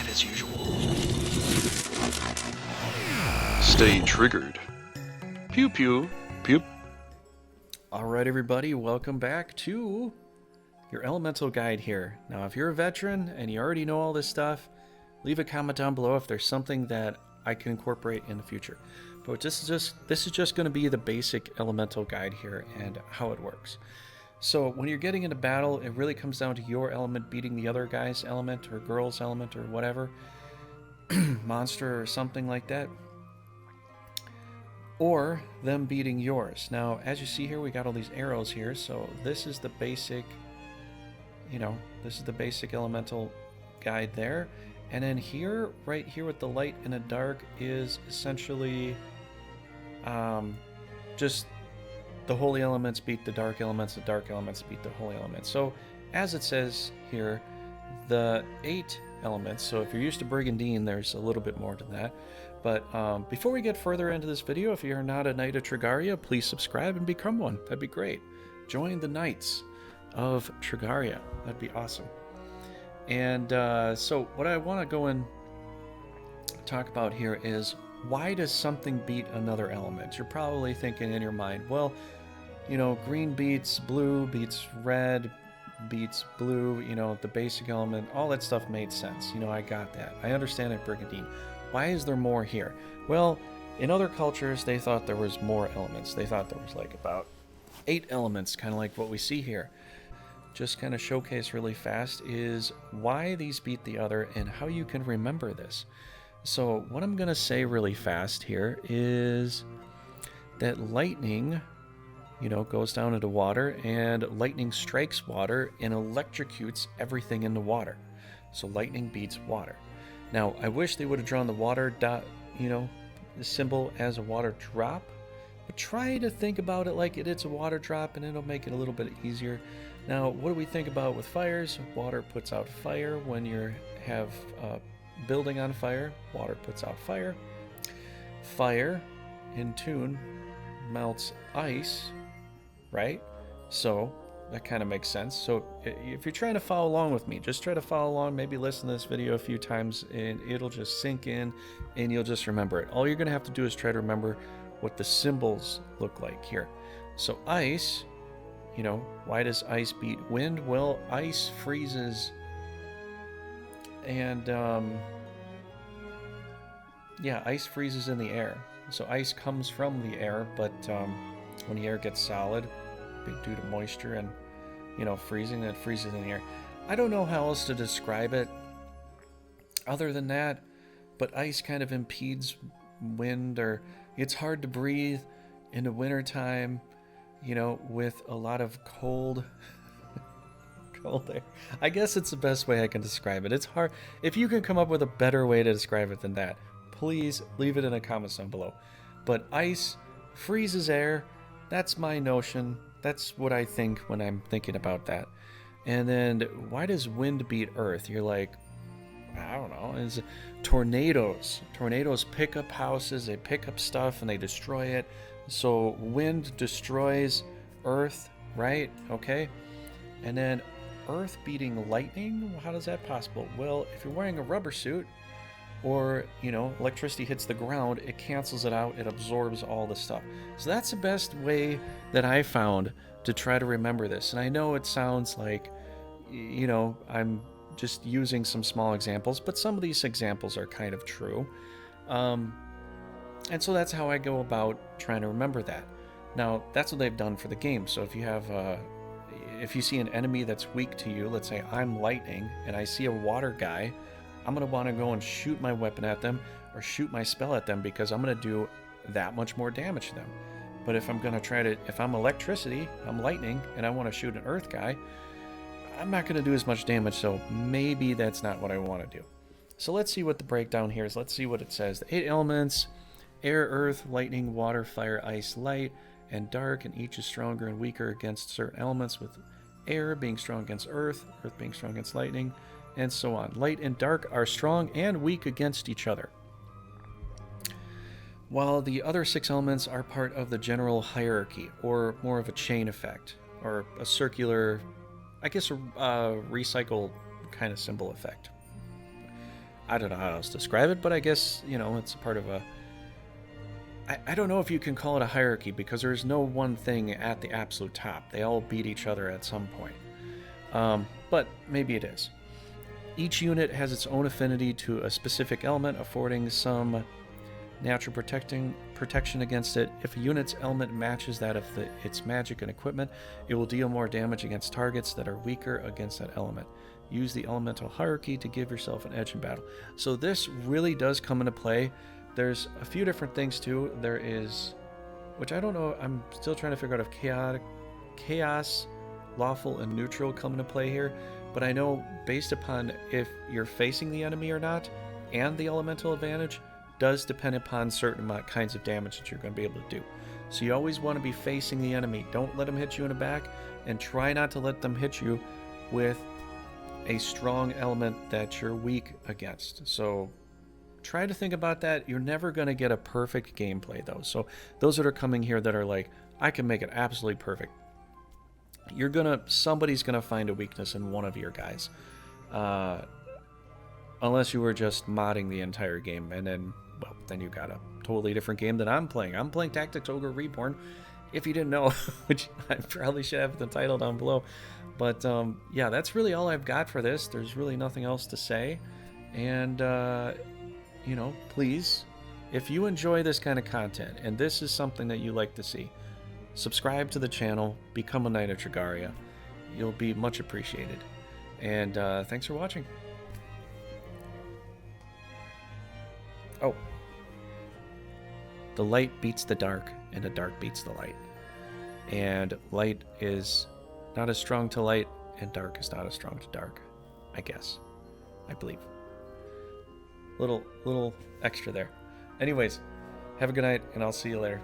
as usual. Stay triggered. Pew pew, pew. Alright everybody, welcome back to your elemental guide here. Now if you're a veteran and you already know all this stuff, leave a comment down below if there's something that I can incorporate in the future. But this is just going to be the basic elemental guide here and how it works. So when you're getting into battle, it really comes down to your element beating the other guy's element or girl's element or whatever, monster or something like that, or them beating yours. Now as you see here, we got all these arrows here, so this is the basic, this is the basic elemental guide there. And then here, right here with the light and the dark is essentially just the holy elements beat the dark elements beat the holy elements. So as it says here, the 8 elements, so if you're used to Brigandine, there's a little bit more to that. But before we get further into this video, if you're not a Knight of Trigaria, please subscribe and become one. That'd be great. Join the Knights of Trigaria. That'd be awesome. And so what I want to go and talk about here is, why does something beat another element? You're probably thinking in your mind, well, green beats blue, beats red, beats blue, the basic element, all that stuff made sense. I got that. I understand it, Brigandine. Why is there more here? Well, in other cultures, they thought there was more elements. They thought there was like about 8 elements, kind of like what we see here. Just kind of showcase really fast is why these beat the other and how you can remember this. So what I'm going to say really fast here is that lightning, goes down into water, and lightning strikes water and electrocutes everything in the water. So lightning beats water. Now, I wish they would have drawn the water dot, the symbol as a water drop, but try to think about it like it's a water drop and it'll make it a little bit easier. Now, what do we think about with fires? Water puts out fire. When you have building on fire, water puts out fire. Fire, in tune, melts ice, right? So that kind of makes sense. So if you're trying to follow along with me, just try to follow along, maybe listen to this video a few times and it'll just sink in and you'll just remember it. All you're going to have to do is try to remember what the symbols look like here. So ice, why does ice beat wind? Well, ice freezes and ice freezes in the air. So ice comes from the air, but when the air gets solid, due to moisture and freezing, it freezes in the air. I don't know how else to describe it other than that, but ice kind of impedes wind, or it's hard to breathe in the wintertime, with a lot of cold air. I guess it's the best way I can describe it. It's hard. If you can come up with a better way to describe it than that, please leave it in the comments down below. But ice freezes air. That's my notion. That's what I think when I'm thinking about that. And then why does wind beat earth? You're like, I don't know. It's tornadoes. Tornadoes pick up houses, they pick up stuff, and they destroy it. So wind destroys earth, right? Okay. And then earth beating lightning, how is that possible? Well, if you're wearing a rubber suit, or electricity hits the ground, it cancels it out, it absorbs all the stuff. So that's the best way that I found to try to remember this. And I know it sounds like I'm just using some small examples, but some of these examples are kind of true. And so that's how I go about trying to remember that. Now that's what they've done for the game. So if you have if you see an enemy that's weak to you, let's say I'm lightning and I see a water guy, I'm going to want to go and shoot my weapon at them or shoot my spell at them because I'm going to do that much more damage to them. But if I'm going to if I'm electricity, I'm lightning, and I want to shoot an earth guy, I'm not going to do as much damage, so maybe that's not what I want to do. So let's see what the breakdown here is. Let's see what it says. The 8 elements, air, earth, lightning, water, fire, ice, light, and dark, and each is stronger and weaker against certain elements, with air being strong against earth being strong against lightning, and so on. Light and dark are strong and weak against each other, while the other 6 elements are part of the general hierarchy, or more of a chain effect, or a circular, I guess a recycle kind of symbol effect. I don't know how else to describe it, but I guess, you know, it's a part of a... I don't know if you can call it a hierarchy, because there's no one thing at the absolute top. They all beat each other at some point. But maybe it is. Each unit has its own affinity to a specific element, affording some natural protection against it. If a unit's element matches that of its magic and equipment, it will deal more damage against targets that are weaker against that element. Use the elemental hierarchy to give yourself an edge in battle. So this really does come into play. There's a few different things too. There is, which I don't know, I'm still trying to figure out if chaos, lawful, and neutral come into play here. But I know based upon if you're facing the enemy or not, and the elemental advantage, does depend upon certain kinds of damage that you're going to be able to do. So you always want to be facing the enemy. Don't let them hit you in the back, and try not to let them hit you with a strong element that you're weak against. So try to think about that. You're never going to get a perfect gameplay though. So those that are coming here that are like, I can make it absolutely perfect, somebody's gonna find a weakness in one of your guys, unless you were just modding the entire game, and then you got a totally different game that I'm playing. I'm playing Tactics Ogre Reborn, if you didn't know, which I probably should have the title down below. But yeah, that's really all I've got for this. There's really nothing else to say. And you know, please, if you enjoy this kind of content and this is something that you like to see, subscribe to the channel, become a Knight of Trigaria. You'll be much appreciated. And thanks for watching. Oh, the light beats the dark, and the dark beats the light. And light is not as strong to light, and dark is not as strong to dark, I guess. I believe. Little extra there. Anyways, have a good night, and I'll see you later.